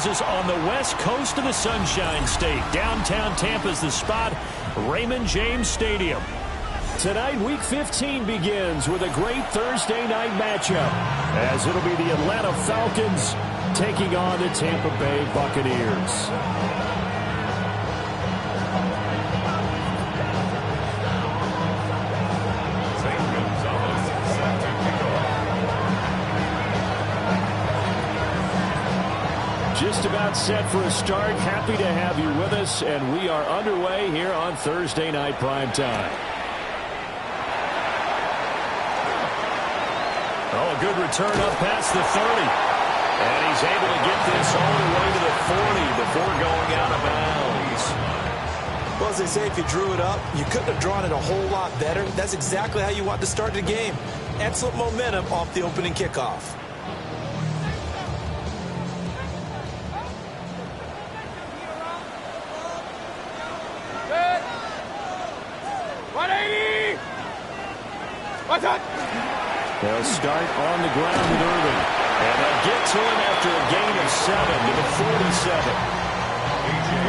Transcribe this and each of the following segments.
us on the west coast of the Sunshine State. Downtown Tampa's the spot, Raymond James Stadium. Tonight, Week 15 begins with a great Thursday night matchup, as it'll be the Atlanta Falcons taking on the Tampa Bay Buccaneers. Just about set for a start. Happy to have you with us, and we are underway here on Thursday Night Primetime. Oh, a good return up past the 30. And he's able to get this all the way to the 40 before going out of bounds. Well, as they say, if you drew it up, you couldn't have drawn it a whole lot better. That's exactly how you want to start the game. Excellent momentum off the opening kickoff. They'll start on the ground with Irving. And they'll get to him after a gain of 7 to the 47.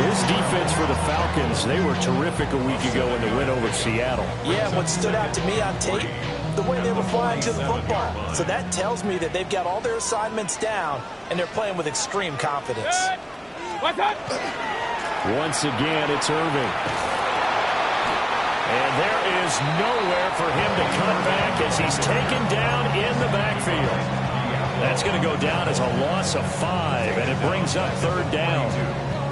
This defense for the Falcons, they were terrific a week ago in the win over Seattle. Yeah, what stood out to me on tape, the way they were flying to the football. So that tells me that they've got all their assignments down, and they're playing with extreme confidence. Once again, it's Irving. And there is nowhere for him to cut back as he's taken down in the backfield. That's going to go down as a loss of 5, and it brings up 3rd down.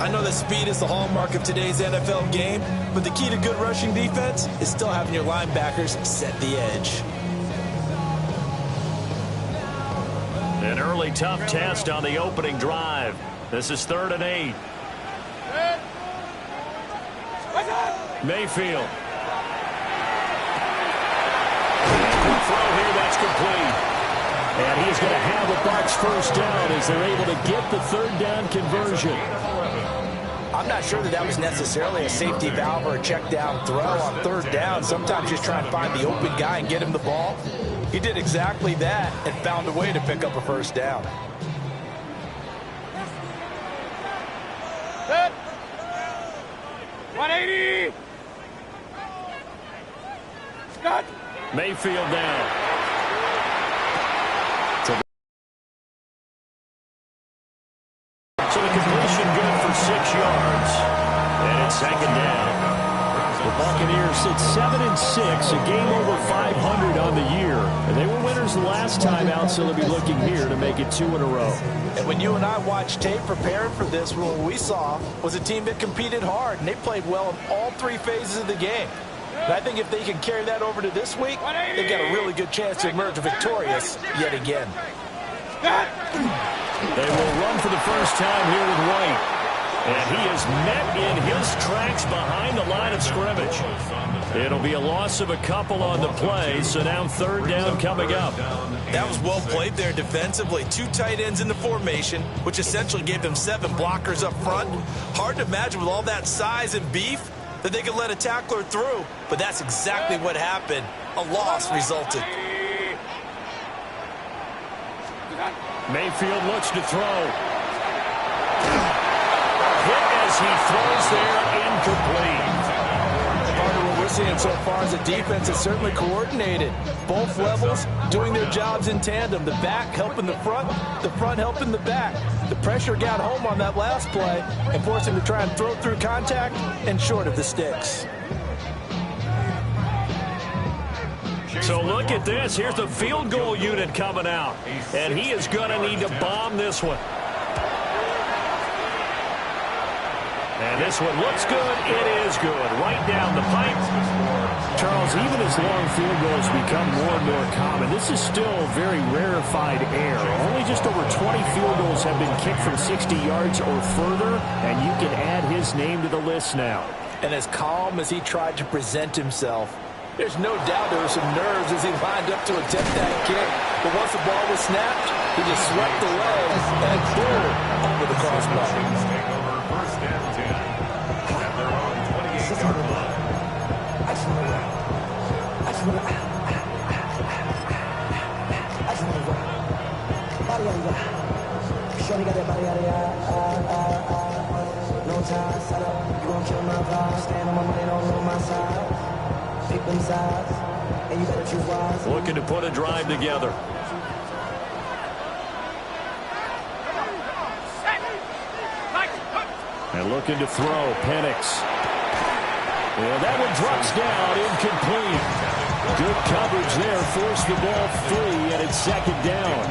I know that speed is the hallmark of today's NFL game, but the key to good rushing defense is still having your linebackers set the edge. An early tough test on the opening drive. This is 3rd and 8. Mayfield. Throw here, that's complete. And he's going to have a Bucs first down as they're able to get the 3rd down conversion. I'm not sure that was necessarily a safety valve or a check down throw on 3rd down. Sometimes just try and find the open guy and get him the ball. He did exactly that and found a way to pick up a first down. Set. 180. Scott. Mayfield down. So the completion good for 6 yards. And it's 2nd down. The Buccaneers sit 7-6, a game over 500 on the year. And they were winners the last time out, so they'll be looking here to make it 2 in a row. And when you and I watched tape preparing for this, what we saw was a team that competed hard, and they played well in all 3 phases of the game. And I think if they can carry that over to this week, they've got a really good chance to emerge victorious yet again. They will run for the first time here with White. And he is met in his tracks behind the line of scrimmage. It'll be a loss of a couple on the play, so now 3rd down coming up. That was well played there defensively. 2 tight ends in the formation, which essentially gave them 7 blockers up front. Hard to imagine with all that size and beef that they could let a tackler through, but that's exactly what happened. A loss resulted. Mayfield looks to throw. Hit as he throws there, incomplete. Part of what we're seeing so far is the defense is certainly coordinated. Both levels doing their jobs in tandem. The back helping the front helping the back. The pressure got home on that last play and forced him to try and throw through contact and short of the sticks. So look at this. Here's the field goal unit coming out. And he is going to need to bomb this one. And this one looks good. It is good. Right down the pipe. Charles, even as long field goals become more and more common, this is still very rarefied air. Only just over 20 field goals have been kicked from 60 yards or further, and you can add his name to the list now. And as calm as he tried to present himself, there's no doubt there were some nerves as he lined up to attempt that kick. But once the ball was snapped, he just swept the legs and boom, over the crossbar. kill my vibe. Stand on my money, don't know my side. Pick them sides, and you better choose wise. Looking to put a drive together. And looking to throw, Penix. Well, that one drops down, incomplete. Good coverage there, forced the ball free, and it's second down.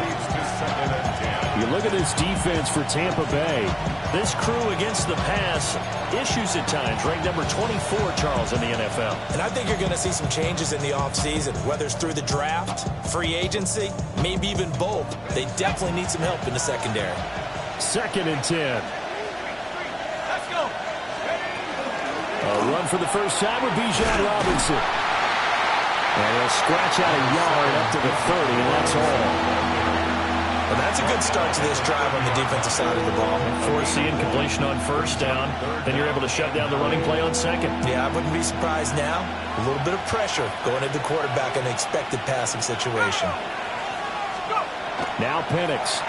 You look at this defense for Tampa Bay. This crew against the pass, issues at times, ranked number 24, Charles, in the NFL. And I think you're going to see some changes in the offseason, whether it's through the draft, free agency, maybe even both. They definitely need some help in the secondary. 2nd and 10. A run for the first time with Bijan Robinson. And he'll scratch out a yard up to the 30, and that's all. Well, that's a good start to this drive on the defensive side of the ball. Force the incompletion on first down. Then you're able to shut down the running play on second. Yeah, I wouldn't be surprised now. A little bit of pressure going at the quarterback in an expected passing situation. Now Penix.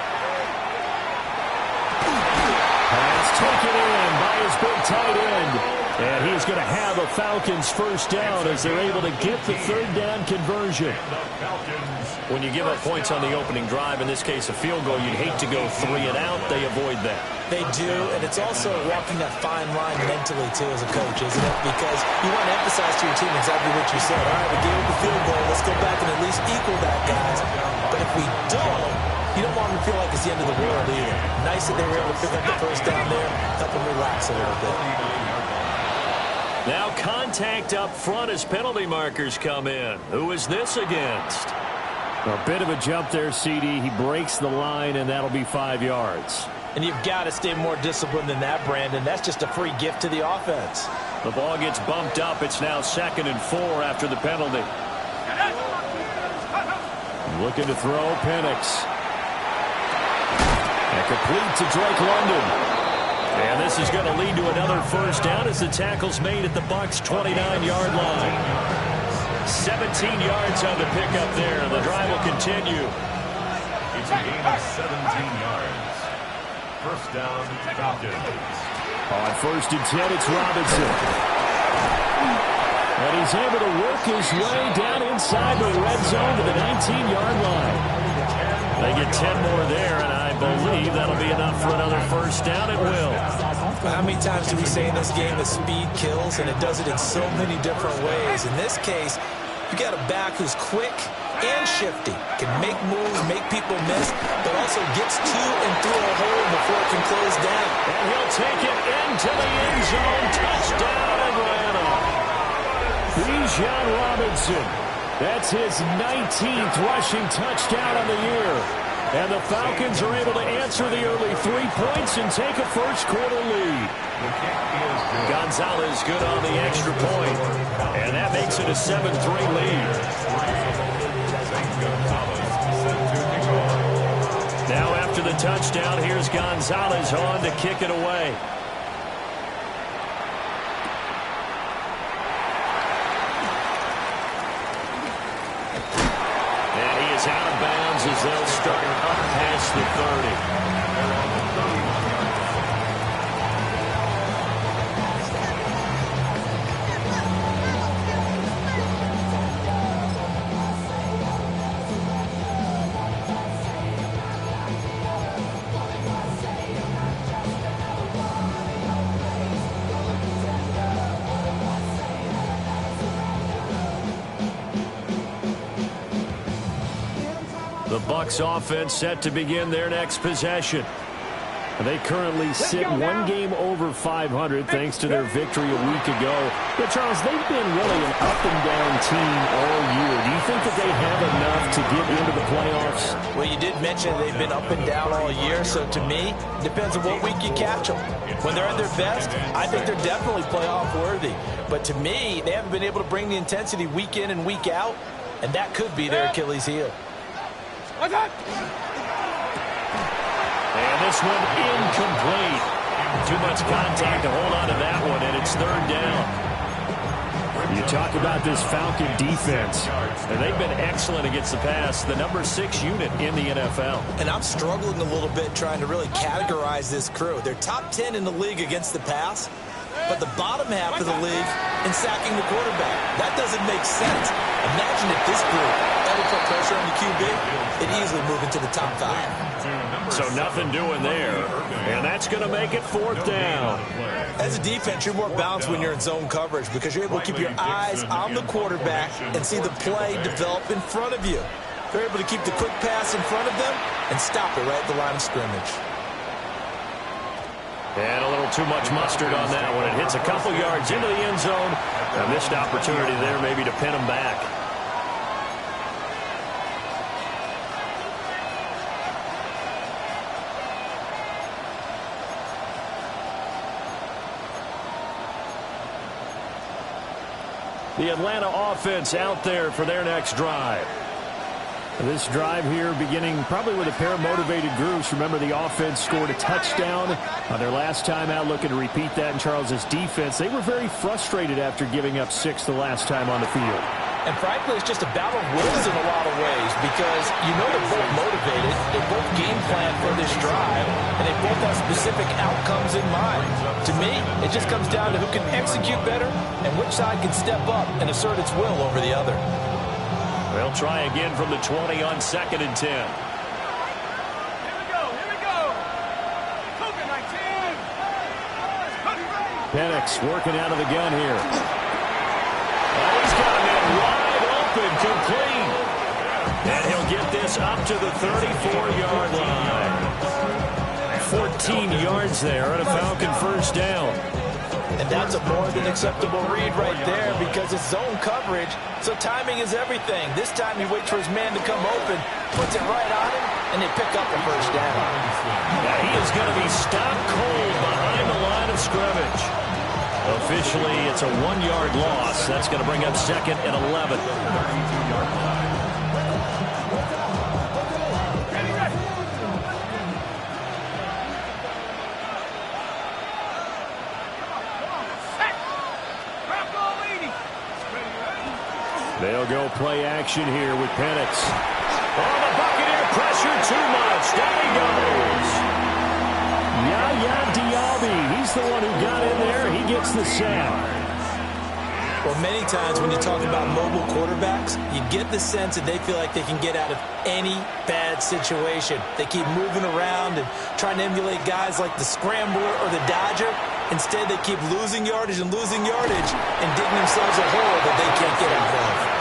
Pass taken in by his big tight end. And he's going to have a Falcons first down as they're able to get the 3rd down conversion. When you give up points on the opening drive, in this case a field goal, you'd hate to go 3 and out. They avoid that. They do, and it's also walking that fine line mentally, too, as a coach, isn't it? Because you want to emphasize to your team exactly what you said. All right, we gave up the field goal. Let's go back and at least equal that, guys. But if we don't, you don't want them to feel like it's the end of the world either. Nice that they were able to pick up the first down there, help them relax a little bit. Now contact up front as penalty markers come in. Who is this against? A bit of a jump there, CD. He breaks the line, and that'll be 5 yards. And you've got to stay more disciplined than that, Brandon. That's just a free gift to the offense. The ball gets bumped up. It's now 2nd and 4 after the penalty. Looking to throw, Penix. And complete to Drake London. And this is going to lead to another first down as the tackle's made at the Bucs' 29-yard line. 17 yards on the pickup there. The drive will continue. It's a gain of 17 yards. First down, Falcons. On 1st and 10, it's Robinson. And he's able to work his way down inside the red zone to the 19-yard line. They get 10 more there, and I believe that'll be enough for another first down. It will. How many times do we say in this game that speed kills, and it does it in so many different ways? In this case, you got a back who's quick and shifty, can make moves, make people miss, but also gets to and through a hole before it can close down. And he'll take it into the end zone. Touchdown, Atlanta. Bijan Robinson. That's his 19th rushing touchdown on the year. And the Falcons are able to answer the early 3 points and take a first-quarter lead. Gonzalez good on the extra point. And that makes it a 7-3 lead. Now after the touchdown, here's Gonzalez on to kick it away. Out of bounds as they'll start up past the 30. The Bucs offense set to begin their next possession. They currently sit 1 game over 500 thanks to their victory a week ago. But, Charles, they've been really an up-and-down team all year. Do you think that they have enough to get into the playoffs? Well, you did mention they've been up and down all year, so to me, it depends on what week you catch them. When they're at their best, I think they're definitely playoff worthy. But to me, they haven't been able to bring the intensity week in and week out, and that could be their Achilles heel. And this one incomplete. Too much contact to hold on to that one, and it's 3rd down. You talk about this Falcon defense, and they've been excellent against the pass, the number 6 unit in the NFL. And I'm struggling a little bit trying to really categorize this crew. They're top 10 in the league against the pass, but the bottom half of the league in sacking the quarterback. That doesn't make sense. Imagine if this group ever put pressure on the QB, it'd easily move into the top 5. So nothing doing there, and that's going to make it 4th down. As a defense, you're more balanced when you're in zone coverage because you're able to keep your eyes on the quarterback and see the play develop in front of you. They're able to keep the quick pass in front of them and stop it right at the line of scrimmage. And a little too much mustard on that one. It hits a couple yards into the end zone. A missed opportunity there maybe to pin him back. The Atlanta offense out there for their next drive. This drive here beginning probably with a pair of motivated groups. Remember, the offense scored a touchdown on their last time out, looking to repeat that in Charles's defense. They were very frustrated after giving up 6 the last time on the field. And frankly, it's just a battle of wills in a lot of ways because you know they're both motivated, they both game plan for this drive, and they both have specific outcomes in mind. To me, it just comes down to who can execute better and which side can step up and assert its will over the other. They'll try again from the 20 on 2nd and 10. Here we go. Cougar 19. Penix working out of the gun here. Oh, he's got a man wide open, complete. And he'll get this up to the 34-yard line. 14 yards there and a Falcon 1st down. And that's a more than acceptable read right there because it's zone coverage, so timing is everything. This time he waits for his man to come open, puts it right on him, and they pick up a 1st down. Now he is going to be stopped cold behind the line of scrimmage. Officially, it's a 1-yard loss. That's going to bring up 2nd and 11. They'll go play action here with Penix. Oh, the Buccaneer pressure too much. Down he goes. Yaya Diaby. He's the one who got in there. He gets the sack. Well, many times when you talk about mobile quarterbacks, you get the sense that they feel like they can get out of any bad situation. They keep moving around and trying to emulate guys like the Scrambler or the Dodger. Instead, they keep losing yardage and digging themselves a hole that they can't get out of.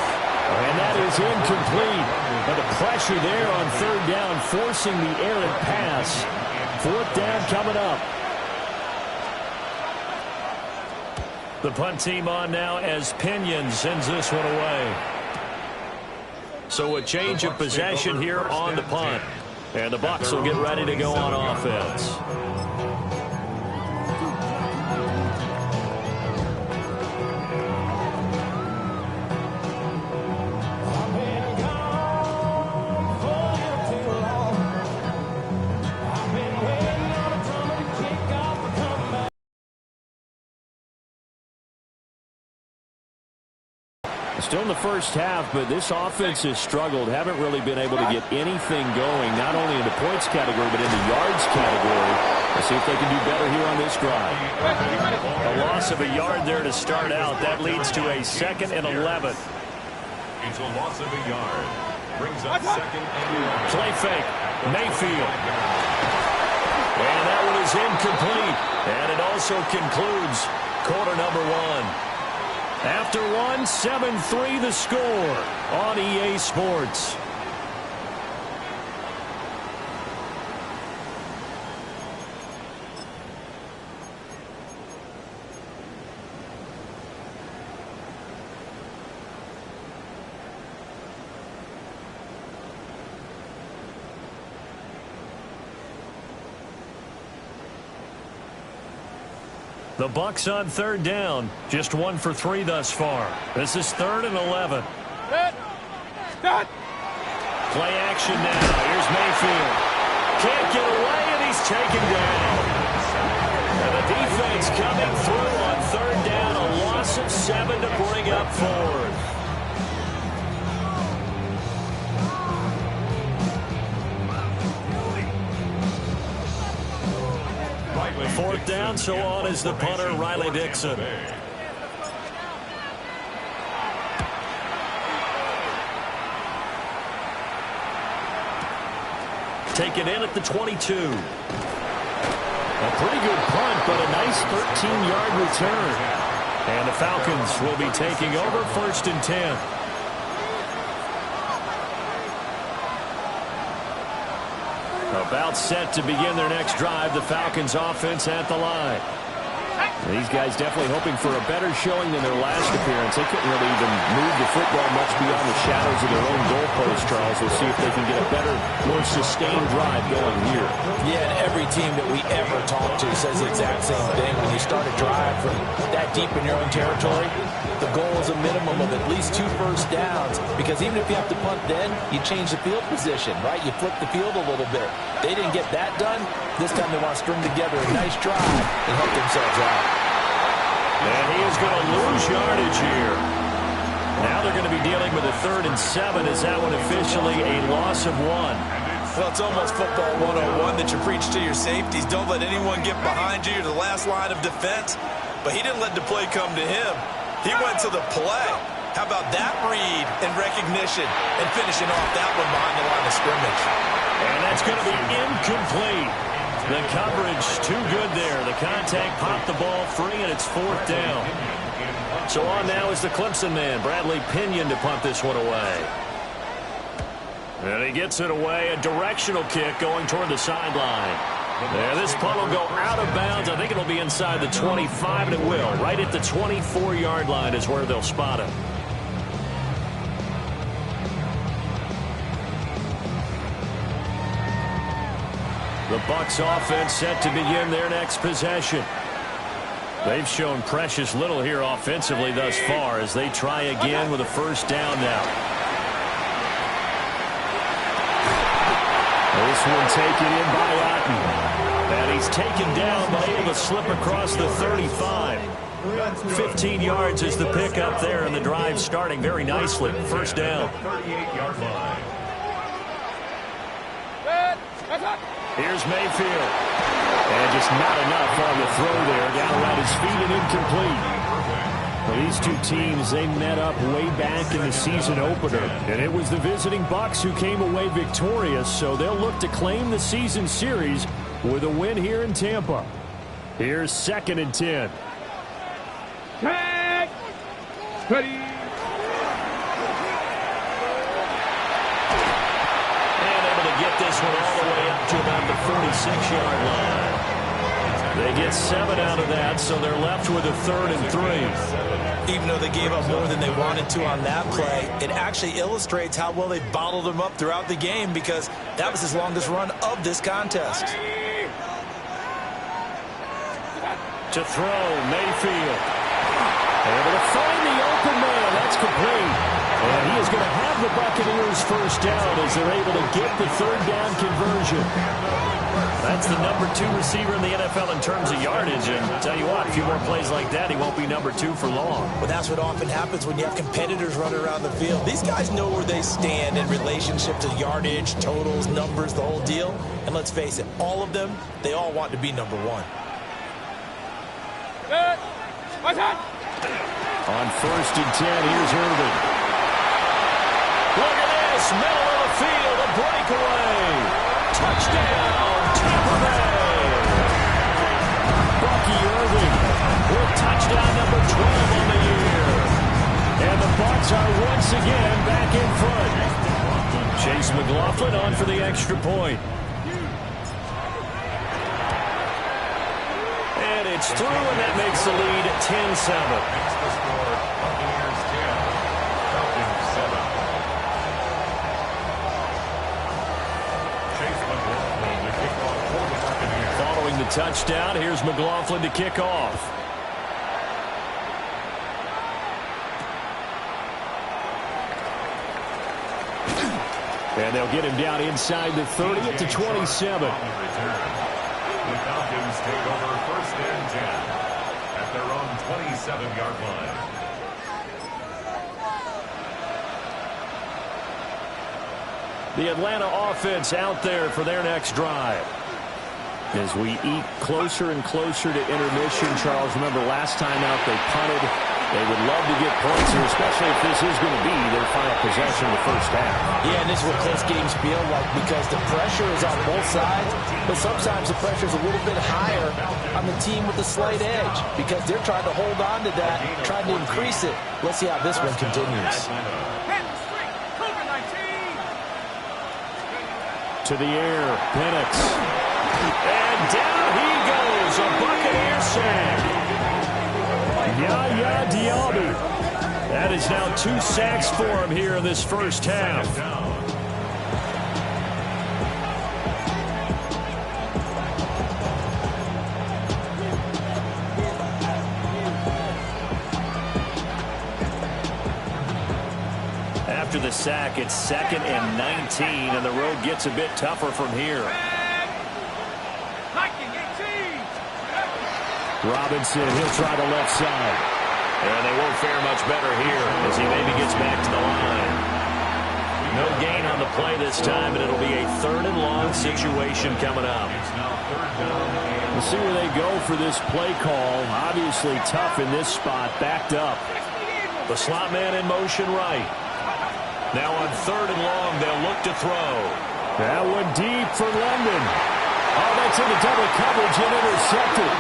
And that is incomplete. But the pressure there on 3rd down, forcing the errant pass. 4th down coming up. The punt team on now as Pinion sends this one away. So a change of possession here on the punt. And the Bucs will get ready to go on offense. Still in the first half, but this offense has struggled. Haven't really been able to get anything going, not only in the points category, but in the yards category. Let's see if they can do better here on this drive. A loss of a yard there to start out. That leads to a 2nd and 11. It's a loss of a yard. Brings up 2nd and 11. Play fake. Mayfield. And that one is incomplete. And it also concludes quarter number 1. After one, 7-3 the score on EA Sports. The Bucs on 3rd down. Just 1 for 3 thus far. This is 3rd and 11. Play action now. Here's Mayfield. Can't get away, and he's taken down. And the defense coming through on 3rd down. A loss of 7 to bring up 4th. 4th down, so on is the punter, Riley Dixon. Take it in at the 22. A pretty good punt, but a nice 13-yard return. And the Falcons will be taking over 1st and 10. About set to begin their next drive. The Falcons offense at the line. These guys definitely hoping for a better showing than their last appearance. They couldn't really even move the football much beyond the shadows of their own goalpost, Charles. We'll see if they can get a better, more sustained drive going here. Yeah, and every team that we ever talk to says the exact same thing. When you start a drive from that deep in your own territory, the goal is a minimum of at least 2 first downs, because even if you have to punt then, you change the field position, right? You flip the field a little bit. They didn't get that done. This time they want to string together a nice drive and help themselves out. And he is going to lose yardage here. Now they're going to be dealing with a 3rd and 7. Is that one officially a loss of 1? Well, it's almost football 101 that you preach to your safeties. Don't let anyone get behind you. You're the last line of defense. But he didn't let the play come to him. He went to the play. How about that read and recognition and finishing off that one behind the line of scrimmage? And that's going to be incomplete. The coverage too good there. The contact popped the ball free, and it's 4th down. So on now is the Clemson man, Bradley Pinion, to punt this one away. And he gets it away. A directional kick going toward the sideline. Yeah, this punt will go out of bounds. I think it'll be inside the 25, and it will. Right at the 24-yard line is where they'll spot him. The Bucs offense set to begin their next possession. They've shown precious little here offensively thus far as they try again with a 1st down now. This one taken in by Otten. And he's taken down but able to slip across the 35. 15 yards is the pickup there, and the drive starting very nicely. 1st down. 38-yard line. Here's Mayfield. And just not enough on the throw there. Down around his feet and incomplete. Well, these two teams, they met up way back in the season opener. And it was the visiting Bucs who came away victorious, so they'll look to claim the season series with a win here in Tampa. Here's 2nd and 10. Tag! Ready! Get this one all the way up to about the 46-yard line. They get 7 out of that, so they're left with a 3rd and 3. Even though they gave up more than they wanted to on that play, it actually illustrates how well they bottled them up throughout the game, because that was his longest run of this contest. To throw, Mayfield. Able to find the open man. That's complete. And he is going to have the Buccaneers 1st down as they're able to get the 3rd down conversion. That's the number 2 receiver in the NFL in terms of yardage. And I'll tell you what, a few more plays like that, he won't be number 2 for long. Well, that's what often happens when you have competitors running around the field. These guys know where they stand in relationship to yardage, totals, numbers, the whole deal. And let's face it, all of them, they all want to be number 1. On 1st and 10, here's Irvin. Look at this, middle of the field, a breakaway. Touchdown, Tampa Bay. Bucky Irvin with touchdown number 12 on the year. And the Bucs are once again back in front. Chase McLaughlin on for the extra point. And it's through, and that makes the lead 10-7. Following the touchdown, here's McLaughlin to kick off. And they'll get him down inside the 30 at the 27. The Falcons take over 1st and 10 at their own 27-yard line. The Atlanta offense out there for their next drive. As we eat closer and closer to intermission, Charles, remember last time out they punted. They would love to get points, and especially if this is going to be their final possession of the first half. Yeah, and this is what close games feel like because the pressure is on both sides, but sometimes the pressure is a little bit higher on the team with the slight edge because they're trying to hold on to that, trying to increase it. Let's see how this one continues. To the air, Penix. And down he goes, a Buccaneer sack. Yaya Diaby. That is now 2 sacks for him here in this first half. After the sack, it's 2nd and 19, and the road gets a bit tougher from here. Robinson, he'll try the left side. And they won't fare much better here as he maybe gets back to the line. No gain on the play this time, and it'll be a 3rd and long situation coming up. We'll see where they go for this play call. Obviously tough in this spot, backed up. The slot man in motion right. Now on 3rd and long, they'll look to throw. That one deep for London. Oh, that's into double coverage and intercepted.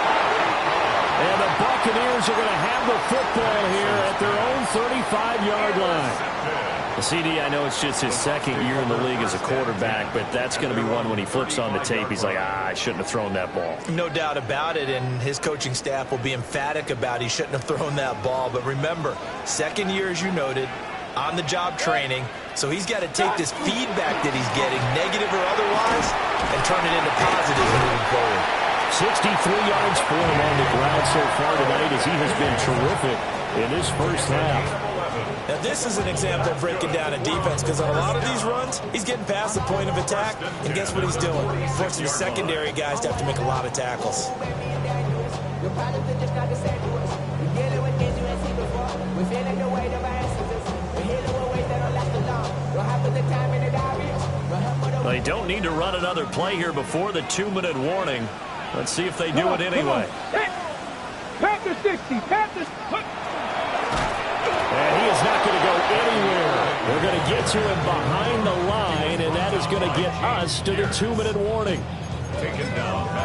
And the Buccaneers are going to have the football here at their own 35-yard line. CD, I know it's just his 2nd year in the league as a quarterback, but that's going to be one when he flips on the tape. He's like, I shouldn't have thrown that ball. No doubt about it, and his coaching staff will be emphatic about he shouldn't have thrown that ball. But remember, 2nd year, as you noted, on-the-job training, so he's got to take this feedback that he's getting, negative or otherwise, and turn it into positives moving forward. 63 yards for him on the ground so far tonight as he has been terrific in this first half. Now this is an example of breaking down a defense because on a lot of these runs, he's getting past the point of attack, and guess what he's doing? Forcing the secondary guys to have to make a lot of tackles. They don't need to run another play here before the 2-minute warning. Let's see if they do it anyway. Panthers 60. Panthers. And he is not going to go anywhere. They're going to get to him behind the line, and that is going to get us to the 2-minute warning.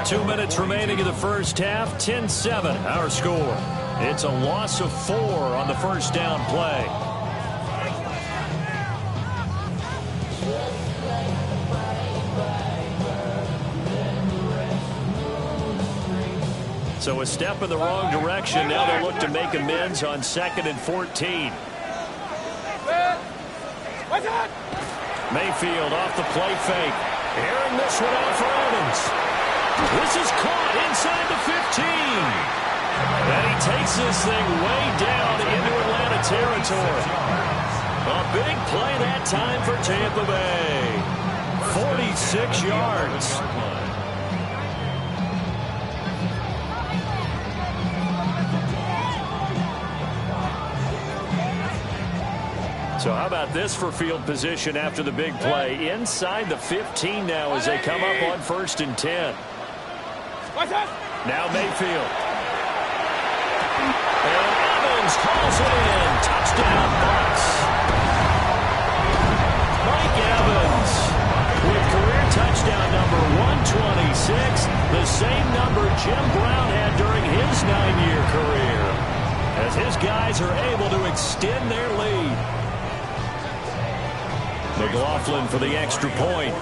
2 minutes remaining in the first half. 10-7, our score. It's a loss of 4 on the first down play. So a step in the wrong direction. Now they'll look to make amends on 2nd and 14. Mayfield off the play fake. Airing this one out for Evans. This is caught inside the 15. And he takes this thing way down into Atlanta territory. A big play that time for Tampa Bay. 46 yards. So how about this for field position after the big play? Inside the 15 now as they come up on 1st and 10. Now Mayfield. And Evans calls it in. Touchdown Bucs. Mike Evans with career touchdown number 126. The same number Jim Brown had during his 9-year career. As his guys are able to extend their lead. McLaughlin for the extra point.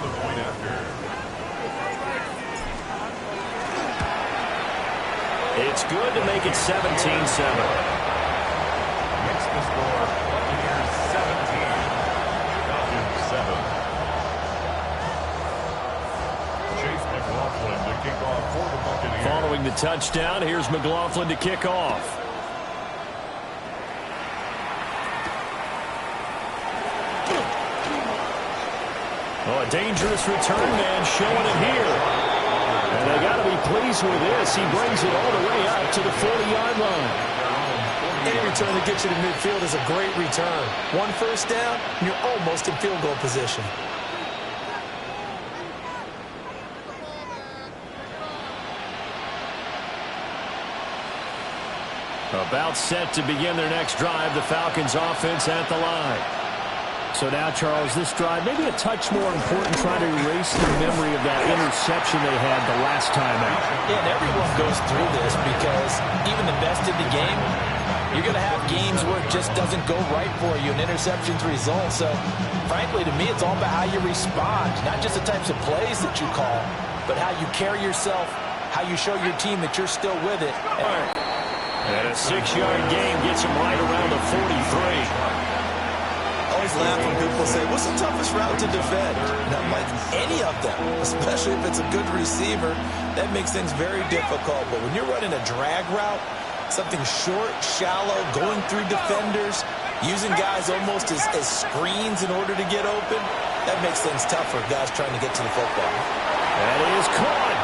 It's good to make it 17-7. Makes the score Buccaneers 17, Falcons 7. Chase McLaughlin to kick off for the Buccaneers. Following the touchdown, here's McLaughlin to kick off. Oh, a dangerous return man showing it here. And they got to be pleased with this. He brings it all the way up to the 40-yard line. Any return that gets you to midfield is a great return. 1 first down, and you're almost in field goal position. About set to begin their next drive, the Falcons offense at the line. So now, Charles, this drive maybe a touch more important, trying to erase the memory of that interception they had the last time out. Yeah, and everyone goes through this because even the best in the game, you're going to have games where it just doesn't go right for you, and interceptions result. So, frankly, to me, it's all about how you respond, not just the types of plays that you call, but how you carry yourself, how you show your team that you're still with it. And a 6-yard gain gets him right around the 43. Always laugh when people say, what's the toughest route to defend? And I'm like, any of them, especially if it's a good receiver. That makes things very difficult. But when you're running a drag route, something short, shallow, going through defenders, using guys almost as screens in order to get open, that makes things tough for guys trying to get to the football. That is caught.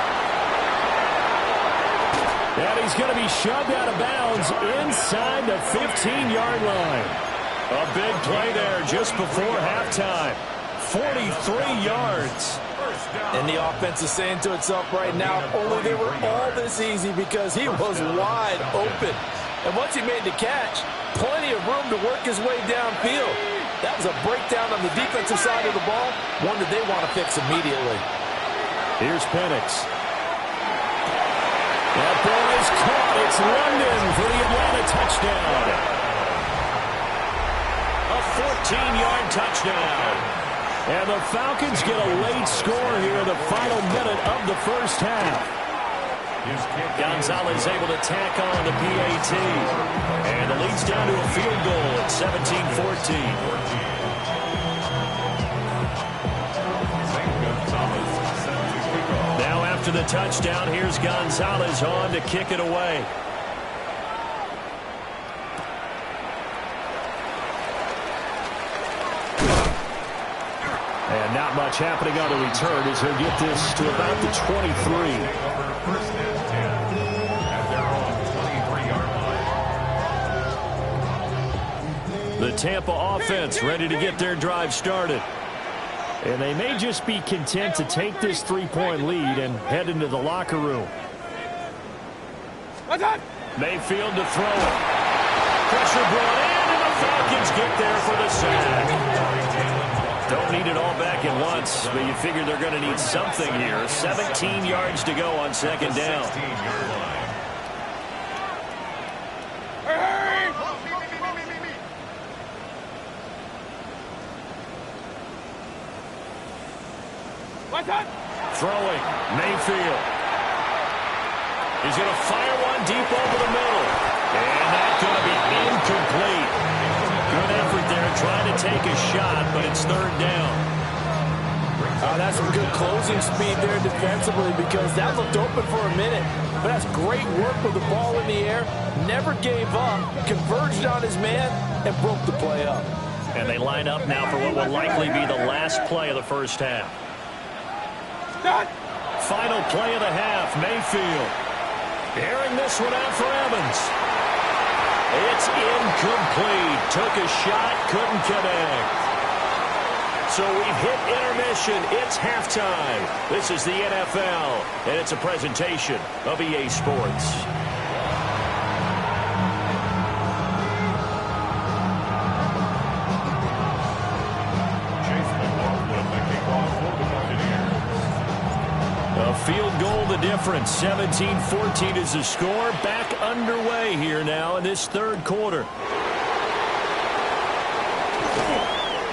And he's going to be shoved out of bounds inside the 15-yard line. A big play there just before halftime. 43 yards. And the offense is saying to itself right now, only they were all this easy because he was wide open. And once he made the catch, plenty of room to work his way downfield. That was a breakdown on the defensive side of the ball, one that they want to fix immediately. Here's Penix. That ball is caught. It's London for the Atlanta touchdown. A 14-yard touchdown. And the Falcons get a late score here in the final minute of the first half. Gonzalez able to tack on the PAT. And the lead's down to a field goal at 17-14. After the touchdown, here's Gonzalez on to kick it away. And not much happening on the return as he'll get this to about the 23. First and 10 at their own 23-yard line. The Tampa offense ready to get their drive started. And they may just be content to take this 3-point lead and head into the locker room. Mayfield to throw it. Pressure brought in, and the Falcons get there for the sack. Don't need it all back at once, but you figure they're going to need something here. 17 yards to go on second down. Throwing, Mayfield. He's going to fire one deep over the middle. And that's going to be incomplete. Good effort there trying to take a shot, but it's third down. That's some good closing speed there defensively because that looked open for a minute. But that's great work with the ball in the air. Never gave up, converged on his man, and broke the play up. And they line up now for what will likely be the last play of the first half. Final play of the half, Mayfield. Airing this one out for Evans. It's incomplete. Took a shot, couldn't connect. So we've hit intermission. It's halftime. This is the NFL, and it's a presentation of EA Sports. Field goal the difference. 17-14 is the score. Back underway here now in this third quarter.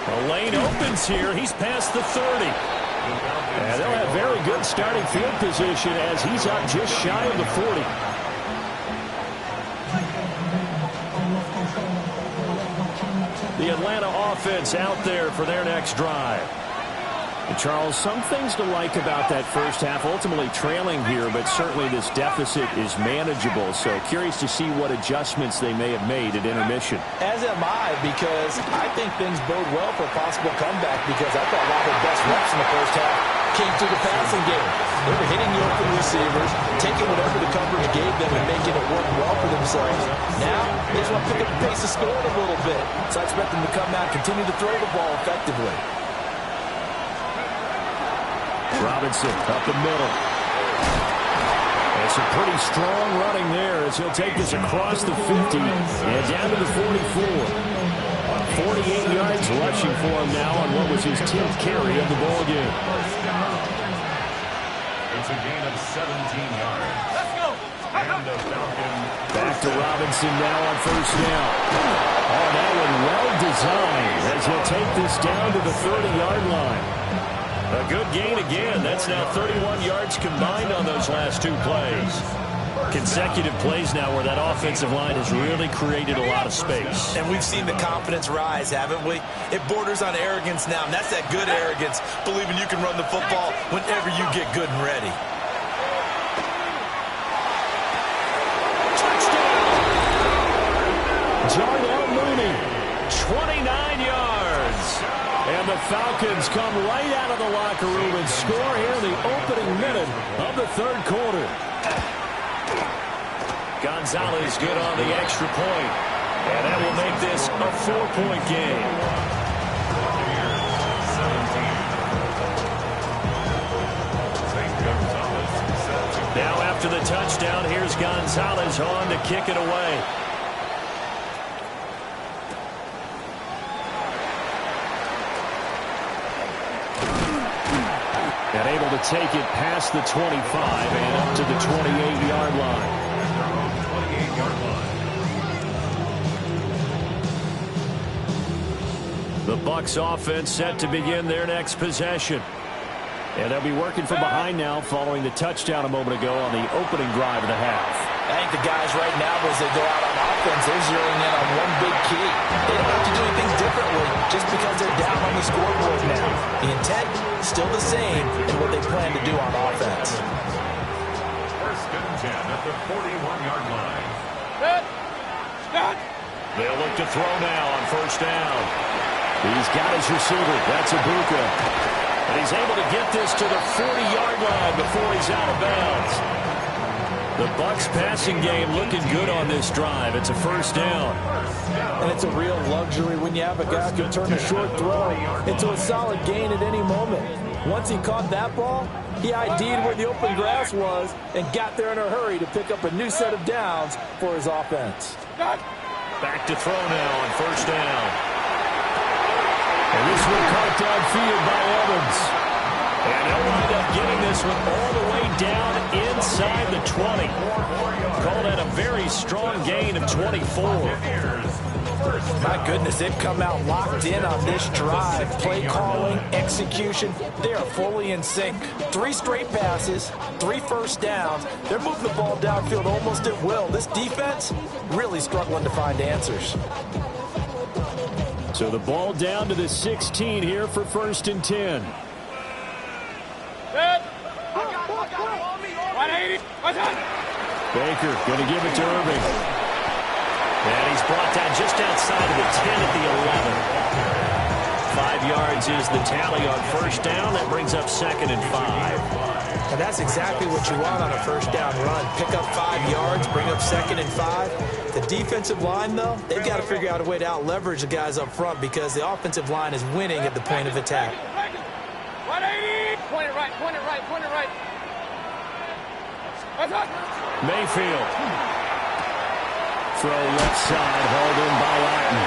The lane opens here. He's past the 30. And they'll have very good starting field position as he's up just shy of the 40. The Atlanta offense out there for their next drive. And Charles, some things to like about that first half, ultimately trailing here, but certainly this deficit is manageable. So curious to see what adjustments they may have made at intermission. As am I, because I think things bode well for a possible comeback because I thought a lot of their best reps in the first half came through the passing game. They were hitting the open receivers, taking whatever the coverage gave them and making it work well for themselves. Now, they just want to pick up the pace of scoring a little bit. So I expect them to come out and continue to throw the ball effectively. Robinson up the middle. And some pretty strong running there as he'll take this across the 50 and down to the 44. 48 yards rushing for him now on what was his 10th carry of the ball game. It's a gain of 17 yards. Let's go. And the Falcons. Back to Robinson now on first down. Oh, that one well designed as he'll take this down to the 30-yard line. A good gain again. That's now 31 yards combined on those last two plays. Consecutive plays now where that offensive line has really created a lot of space. And we've seen the confidence rise, haven't we? It borders on arrogance now, and that's that good arrogance, believing you can run the football whenever you get good and ready. Jarnell Mooney, 29 yards. And the Falcons come right out of the locker room and score here in the opening minute of the third quarter. Gonzalez good on the extra point. And that will make this a 4-point game. Now after the touchdown, here's Gonzalez on to kick it away. And able to take it past the 25 and up to the 28-yard line. The Bucs offense set to begin their next possession. And they'll be working from behind now following the touchdown a moment ago on the opening drive of the half. I think the guys right now, as they go out on offense, they're zeroing in on one big key. They don't have to do anything differently just because they're down on the scoreboard now. The intent is still the same in what they plan to do on offense. First and 10 at the 41-yard line. They'll look to throw now on first down. He's got his receiver. That's Ibuka. And he's able to get this to the 40-yard line before he's out of bounds. The Bucs passing game looking good on this drive. It's a first down. And it's a real luxury when you have a guy who can turn a short throw into a solid gain at any moment. Once he caught that ball, he ID'd where the open grass was and got there in a hurry to pick up a new set of downs for his offense. Back to throw now on first down. And this one caught downfield by Evans. And they'll wind up getting this one all the way down inside the 20. Call that a very strong gain of 24. My goodness, they've come out locked in on this drive. Play calling, execution, they are fully in sync. 3 straight passes, 3 first downs. They're moving the ball downfield almost at will. This defense really struggling to find answers. So the ball down to the 16 here for first and 10. Baker going to give it to Irving. And he's brought down just outside of the 10 at the 11. 5 yards is the tally on first down. That brings up second and 5. And that's exactly what you want on a first down run. Pick up 5 yards, bring up second and 5. The defensive line, though, they've got to figure out a way to out-leverage the guys up front because the offensive line is winning at the point of attack. 180! Point it right, point it right, point it right. Mayfield. Throw left side, hauled in by Latin.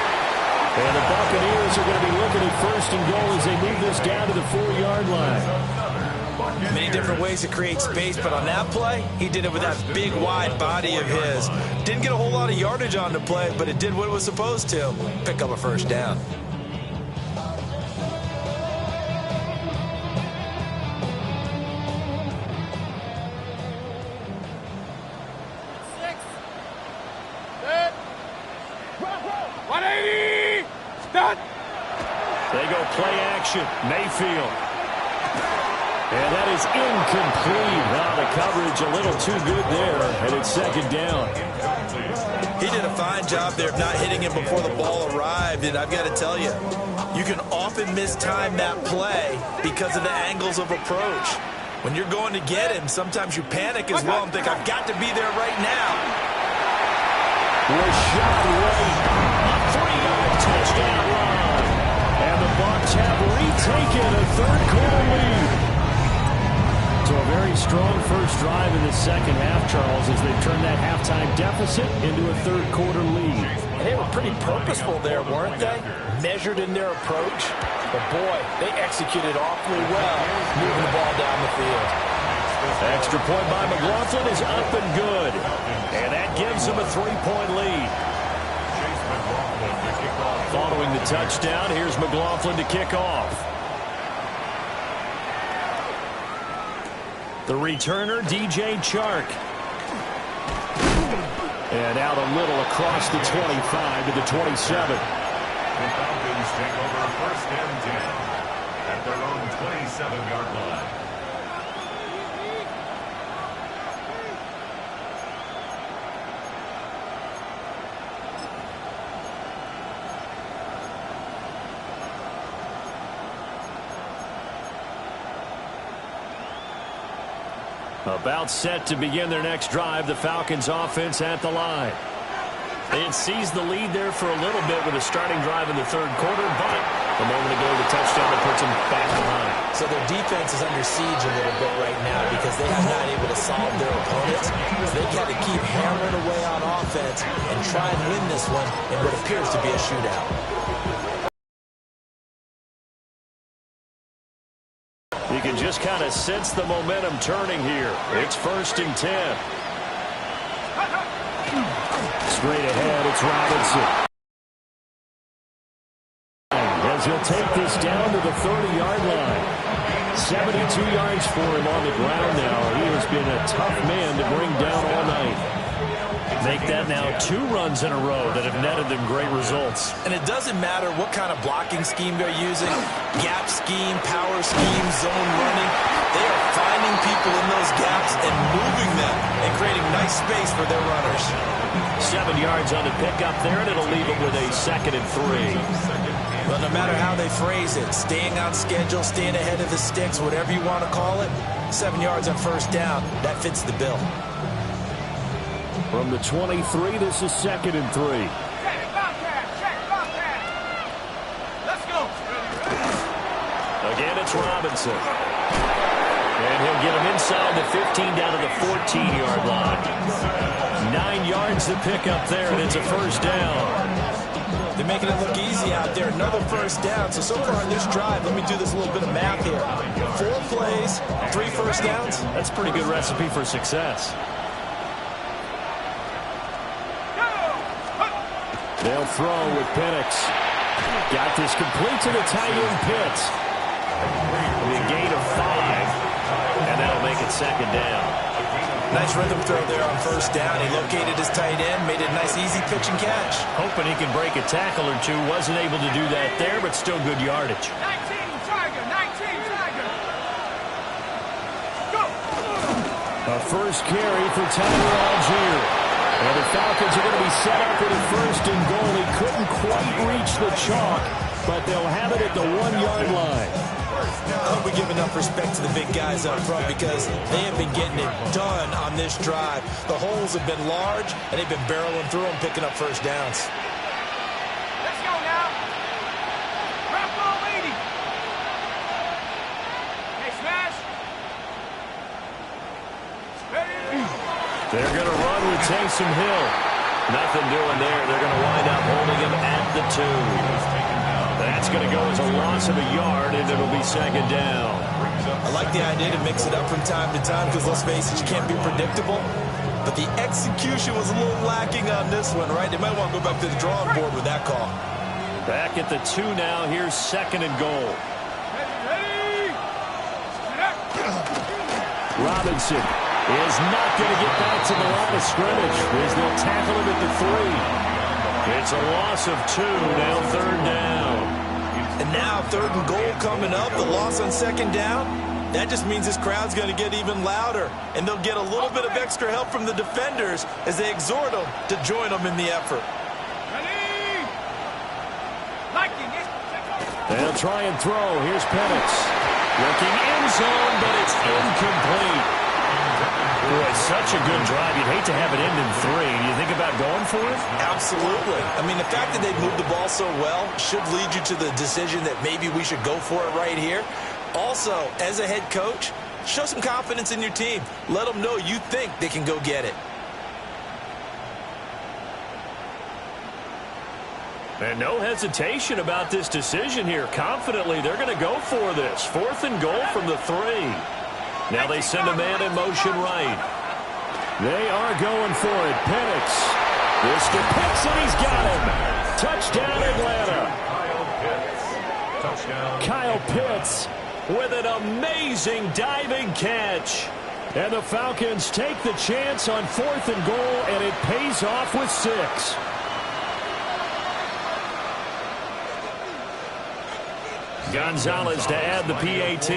And the Buccaneers are going to be looking at first and goal as they move this down to the 4-yard line. Many different ways to create space, but on that play, he did it with that big, wide body of his. Didn't get a whole lot of yardage on the play, but it did what it was supposed to. Pick up a first down. They go play action. Mayfield. And that is incomplete. Now the coverage a little too good there, and it's second down. He did a fine job there of not hitting him before the ball arrived, and I've got to tell you, you can often mistime that play because of the angles of approach. When you're going to get him, sometimes you panic as well and think, I've got to be there right now. Rashad White, a 3-yard touchdown run. And the Bucs have retaken a third-quarter lead. So a very strong first drive in the second half, Charles, as they turned that halftime deficit into a third-quarter lead. And they were pretty purposeful there, weren't they? Measured in their approach. But, boy, they executed awfully well moving the ball down the field. Extra point by McLaughlin is up and good. And that gives them a 3-point lead. Following the touchdown, here's McLaughlin to kick off. The returner, DJ Chark. And out a little across the 25 to the 27. The Falcons take over first and 10 at their own 27-yard line. About set to begin their next drive, the Falcons offense at the line. They had seized the lead there for a little bit with a starting drive in the third quarter, but a moment ago the touchdown that puts them back behind. So their defense is under siege a little bit right now because they are not able to solve their opponents. So they got to keep hammering away on offense and try and win this one in what appears to be a shootout. You can just kind of sense the momentum turning here. It's first and 10. Straight ahead, it's Robinson. As he'll take this down to the 30-yard line. 72 yards for him on the ground now. He has been a tough man to bring down all night. Make that now 2 runs in a row that have netted them great results. And it doesn't matter what kind of blocking scheme they're using, gap scheme, power scheme, zone running. They are finding people in those gaps and moving them and creating nice space for their runners. 7 yards on the pickup there, and it'll leave them with a 2nd and 3. But no matter how they phrase it, staying on schedule, staying ahead of the sticks, whatever you want to call it, 7 yards on first down, that fits the bill. From the 23, this is 2nd and 3. Let's go. Again, it's Robinson. And he'll get him inside the 15 down to the 14-yard line. 9 yards to pick up there, and it's a first down. They're making it look easy out there. Another first down. So far in this drive, let me do this little bit of math here. 4 plays, 3 first downs. That's a pretty good recipe for success. They'll throw with Penix. Got this complete to the tight end Pitts. The gain of 5, and that'll make it 2nd down. Nice rhythm throw there on first down. He located his tight end, made it a nice easy pitch and catch. Hoping he can break a tackle or two. Wasn't able to do that there, but still good yardage. 19 Tiger, 19 Tiger. Go. A first carry for Tyler Algier. And the Falcons are going to be set up with a 1st and goal. He couldn't quite reach the chalk, but they'll have it at the 1-yard line. I hope we give enough respect to the big guys up front because they have been getting it done on this drive. The holes have been large, and they've been barreling through them, picking up first downs. Let's go now. Drop ball, lady. Hey, smash. Ready? They're going to run with Taysom Hill. Nothing doing there. They're going to wind up holding him at the 2. That's going to go as a loss of a yard, and it'll be 2nd down. I like the idea to mix it up from time to time because, let's face it, you can't be predictable. But the execution was a little lacking on this one, right? They might want to go back to the drawing board with that call. Back at the 2 now. Here's 2nd and goal. Ready. Robinson is not going to get back to the line of scrimmage as they'll tackle him at the 3. It's a loss of 2, now 3rd down. And now 3rd and goal coming up, the loss on 2nd down. That just means this crowd's going to get even louder, and they'll get a little bit of extra help from the defenders as they exhort them to join them in the effort. Ready. Liking it. They'll try and throw. Here's Penix. Looking end zone, but it's incomplete. Boy, such a good drive. You'd hate to have it end in 3. Do you think about going for it? Absolutely. I mean, the fact that they moved the ball so well should lead you to the decision that maybe we should go for it right here. Also, as a head coach, Show some confidence in your team. Let them know you think they can go get it. And no hesitation about this decision here. Confidently, they're going to go for this. 4th and goal from the 3. Now they send a man in motion right. They are going for it. Penix. This to Pitts, and he's got him. Touchdown, Atlanta. Kyle Pitts with an amazing diving catch. And the Falcons take the chance on 4th and goal, and it pays off with 6. Gonzalez to add the PAT.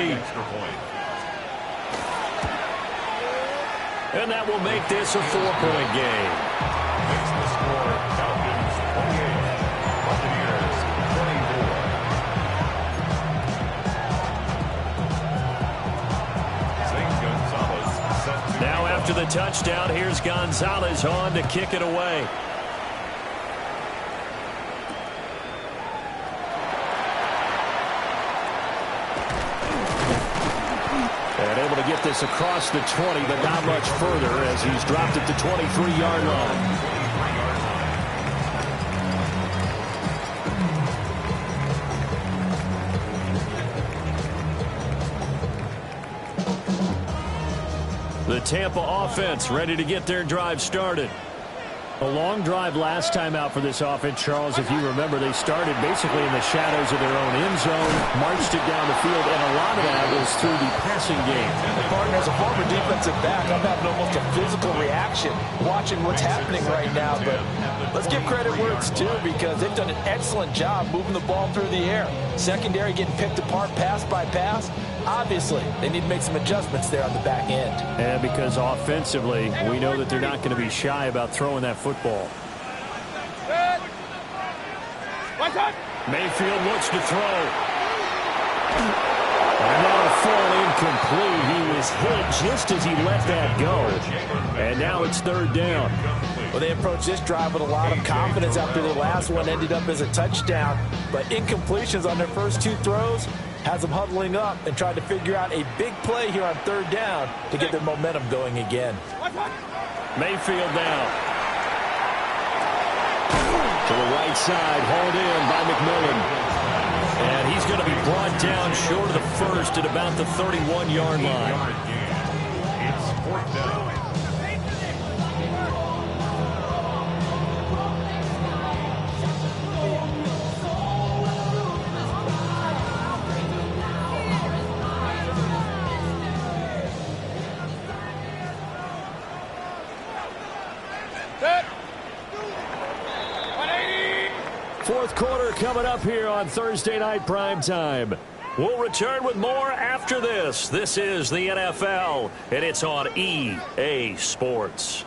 And that will make this a 4-point game. Makes the score Falcons 28, Buccaneers 24. Now after the touchdown, here's Gonzalez on to kick it away. And able to get this across the 20, but not much further as he's dropped at the 23-yard line. The Tampa offense ready to get their drive started. A long drive last time out for this offense, Charles. If you remember, they started basically in the shadows of their own end zone, marched it down the field, and a lot of that was through the passing game. And partner, as a former defensive back, I'm having almost a physical reaction watching what's happening right now. But let's give credit where it's due, because they've done an excellent job moving the ball through the air. Secondary getting picked apart pass by pass. Obviously, they need to make some adjustments there on the back end. And because offensively, we know that they're not going to be shy about throwing that football. Mayfield looks to throw. And that'll fall incomplete. He was hit just as he let that go. And now it's 3rd down. Well, they approached this drive with a lot of confidence after the last one ended up as a touchdown. But incompletions on their first 2 throws has them huddling up and trying to figure out a big play here on 3rd down to get their momentum going again. Mayfield now. To the right side, hauled in by McMillan. And he's going to be brought down short of the first at about the 31-yard line. It's 4th down. Fourth quarter coming up here on Thursday Night Primetime. We'll return with more after this. This is the NFL, and it's on EA Sports.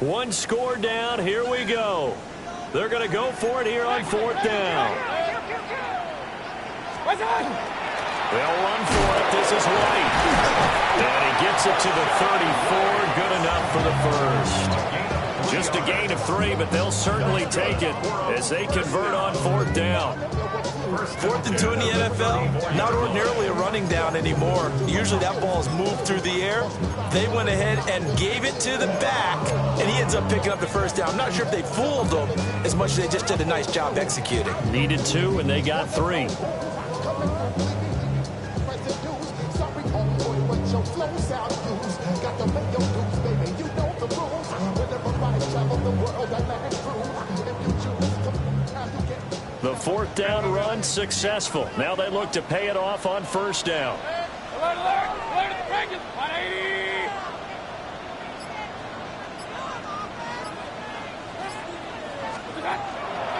One score down. Here we go. They're going to go for it here on 4th down. They'll run for it. This is White. And he gets it to the 34. Good enough for the first. Just a gain of 3, but they'll certainly take it as they convert on 4th down. 4th and 2 in the NFL, not ordinarily a running down anymore. Usually that ball is moved through the air. They went ahead and gave it to the back, and he ends up picking up the first down. I'm not sure if they fooled him as much as they just did a nice job executing. Needed 2, and they got 3. The 4th down run successful. Now they look to pay it off on 1st down.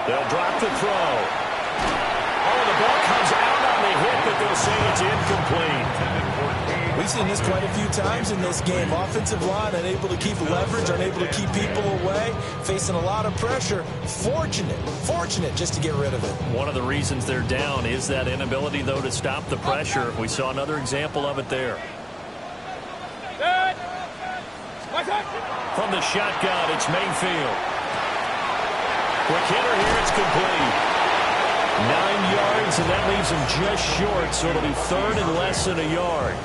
They'll drop the throw. Oh, the ball comes out on the hit, but they'll say it's incomplete. We've seen this quite a few times in this game. Offensive line unable to keep leverage, unable to keep people away, facing a lot of pressure. Fortunate just to get rid of it. One of the reasons they're down is that inability, though, to stop the pressure. We saw another example of it there. From the shotgun, it's Mayfield. Quick hitter here, it's complete. 9 yards, and that leaves him just short, so it'll be third and less than a yard.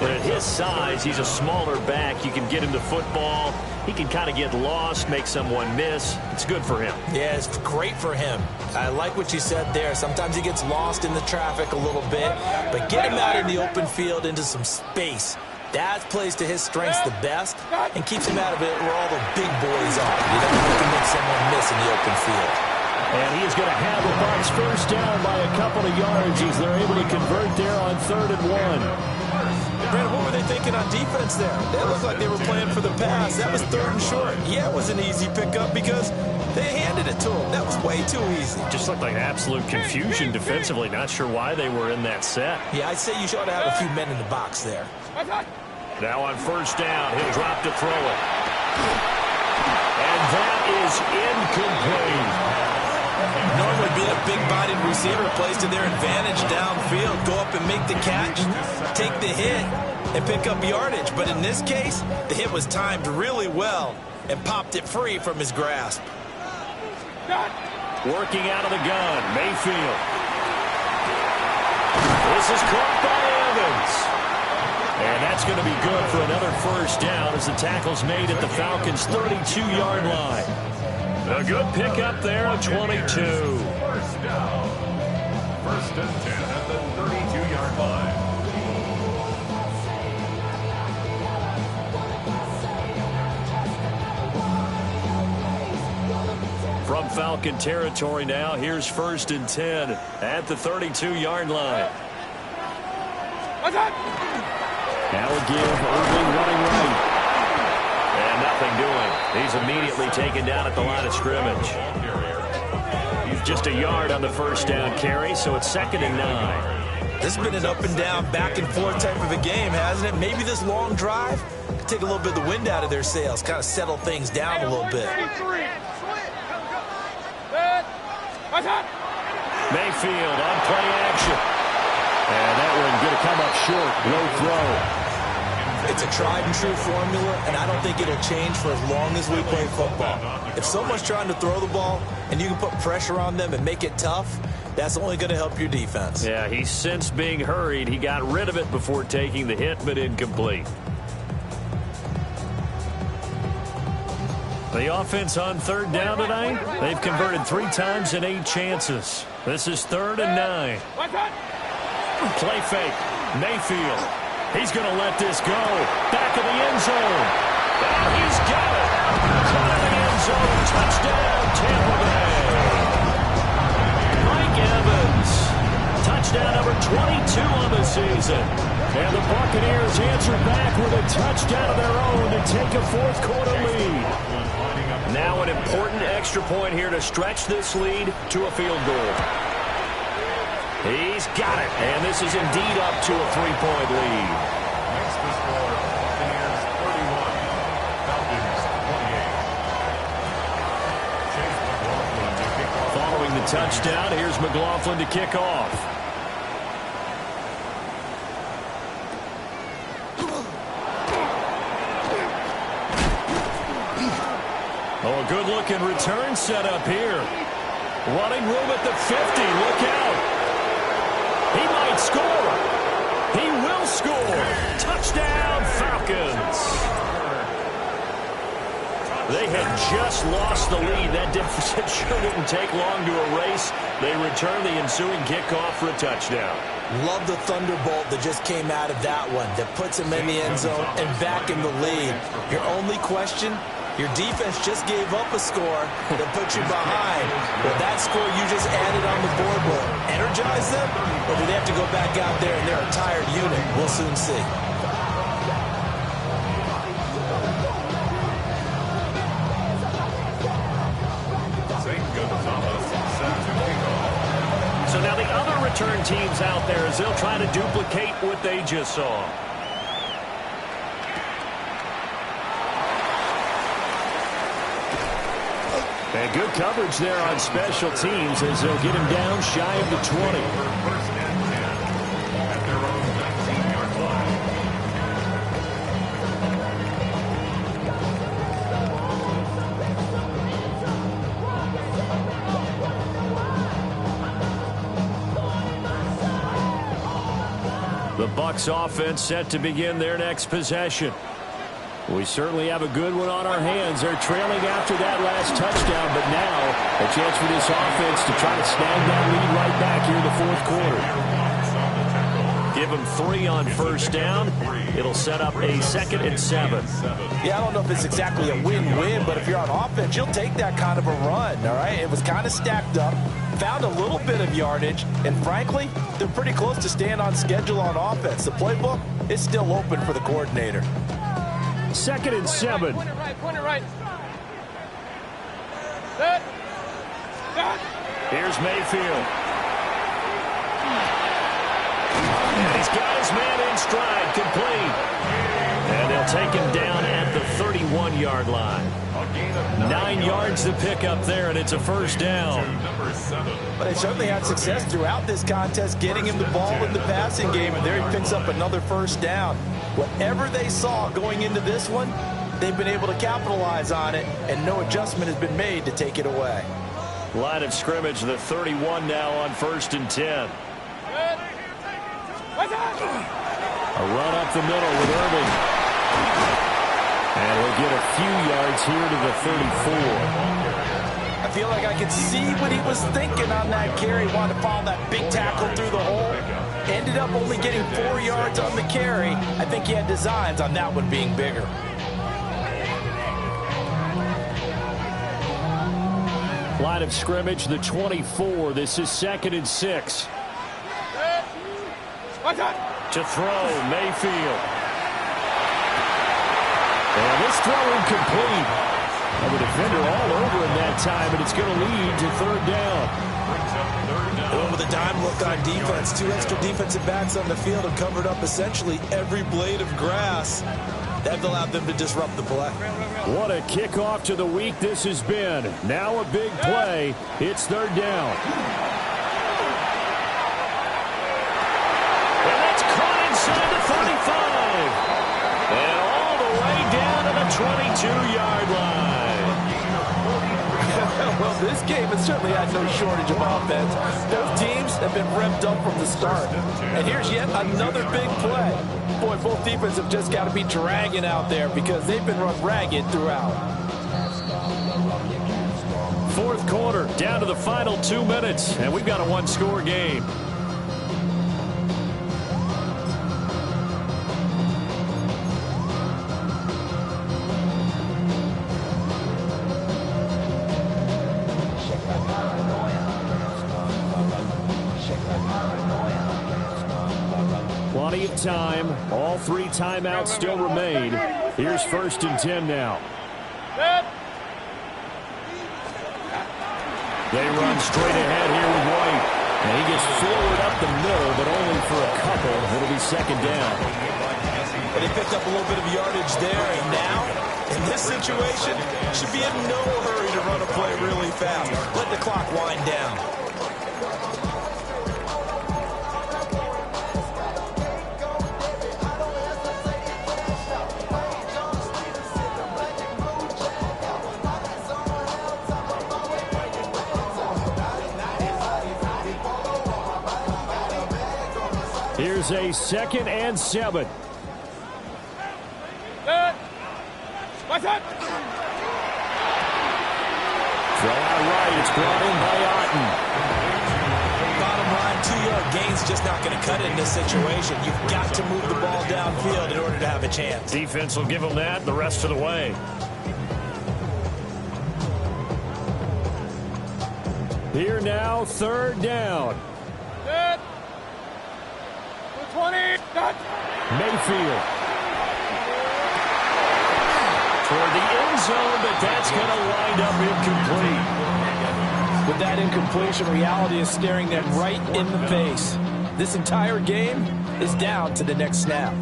But at his size, he's a smaller back. You can get him to football. He can kind of get lost, make someone miss. It's good for him. Yeah, it's great for him. I like what you said there. Sometimes he gets lost in the traffic a little bit, but get him out in the open field into some space. That plays to his strengths the best and keeps him out of it where all the big boys are. You don't have to make someone miss in the open field. And he is going to have the Bucs first down by a couple of yards as they're able to convert there on 3rd and 1. Brandon, what were they thinking on defense there? They looked like they were playing for the pass. That was 3rd and short. Yeah, it was an easy pickup because they handed it to him. That was way too easy. Just looked like absolute confusion defensively. Not sure why they were in that set. Yeah, I'd say you should have a few men in the box there. Now on first down, he'll drop to throw it. And that is incomplete. Normally being a big-bodied receiver plays to their advantage downfield. Go up and make the catch, take the hit, and pick up yardage. But in this case, the hit was timed really well and popped it free from his grasp. Working out of the gun, Mayfield. This is caught by Evans. And that's going to be good for another first down as the tackle's made at the Falcons' 32-yard line. A good pickup there at 22. First down. 1st and 10 at the 32-yard line. From Falcon territory now, here's 1st and 10 at the 32-yard line. Now we'll give Irving running right. And nothing doing. He's immediately taken down at the line of scrimmage. Just a yard on the first down carry, so it's 2nd and 9. This has been an up and down, back and forth type of a game, hasn't it? Maybe this long drive could take a little bit of the wind out of their sails, kind of settle things down a little bit. Mayfield on play action. And that one going to come up short. No throw. It's a tried and true formula, and I don't think it'll change for as long as we play football. If someone's trying to throw the ball and you can put pressure on them and make it tough, that's only going to help your defense. Yeah, he's since being hurried. He got rid of it before taking the hit, but incomplete. The offense on 3rd down tonight, they've converted 3 times in 8 chances. This is 3rd and 9. Play fake. Mayfield. He's going to let this go. Back of the end zone. And he's got it. Caught in the end zone. Touchdown, Tampa Bay. Mike Evans. Touchdown number 22 on the season. And the Buccaneers answer back with a touchdown of their own to take a 4th quarter lead. Now an important extra point here to stretch this lead to a field goal. He's got it, and this is indeed up to a 3-point lead. Makes the score Buccaneers 31, Falcons 28. Chase McLaughlin to kick off. Following the touchdown, here's McLaughlin to kick off. Oh, a good-looking return set up here. Running room at the 50. Look out. He might score. He will score. Touchdown, Falcons. They had just lost the lead. That deficit sure didn't take long to erase. They return the ensuing kickoff for a touchdown. Love the thunderbolt that just came out of that one that puts him in the end zone and back in the lead. Your only question? Your defense just gave up a score that put you behind. Well, that score you just added on the board will energize them, or do they have to go back out there and they're a tired unit? We'll soon see. So now the other return teams out there as they'll try to duplicate what they just saw. And good coverage there on special teams as they'll get him down shy of the 20. First and 10 at their own 19-yard line. The Bucs offense set to begin their next possession. We certainly have a good one on our hands. They're trailing after that last touchdown, but now a chance for this offense to try to snag that lead right back here in the fourth quarter. Give them 3 on first down. It'll set up a 2nd and 7. Yeah, I don't know if it's exactly a win-win, but if you're on offense, you'll take that kind of a run, all right? It was kind of stacked up, found a little bit of yardage, and frankly, they're pretty close to staying on schedule on offense. The playbook is still open for the coordinator. 2nd and 7. Point it right. Set. Here's Mayfield. And he's got his man in stride, complete. And they'll take him down at the 31-yard line. 9 yards to pick up there, and it's a first down. But they certainly had success throughout this contest getting him the ball in the passing game, and there he picks up another first down. Whatever they saw going into this one, they've been able to capitalize on it, and no adjustment has been made to take it away. Line of scrimmage, the 31 now on 1st and 10. A run up the middle with Irving. And he'll get a few yards here to the 34. I feel like I could see what he was thinking on that carry. Wanted to follow that big tackle through the hole. Ended up only getting 4 yards on the carry. I think he had designs on that one being bigger. Line of scrimmage, the 24. This is 2nd and 6. To throw, Mayfield. And this throw incomplete. And the defender all over him that time, and it's going to lead to 3rd down. Well, with a dime look on defense, 2 extra defensive backs on the field have covered up essentially every blade of grass. That allowed them to disrupt the play. What a kickoff to the week this has been. Now a big play. It's 3rd down. And that's caught inside the 35. And all the way down to the 22-yard line. Well, this game has certainly had no shortage of offense. Both teams have been revved up from the start. And here's yet another big play. Boy, both defenses have just got to be dragging out there because they've been run ragged throughout. 4th quarter, down to the final 2 minutes, and we've got a 1-score game. Plenty of time. All 3 timeouts still remain. Here's 1st and 10 now. They run straight ahead here with White. And he gets forward up the middle, but only for a couple. It'll be 2nd down. But he picked up a little bit of yardage there, and now, in this situation, should be in no hurry to run a play really fast. Let the clock wind down. Here's a 2nd and 7. Throw out right. It's brought in by Otten. Bottom line, 2-yard gain's just not going to cut it in this situation. You've got to move the ball downfield in order to have a chance. Defense will give them that the rest of the way. Here now, 3rd down. 20. Mayfield. Toward the end zone, but that's going to wind up incomplete. With that incompletion, reality is staring them right in the face. This entire game is down to the next snap.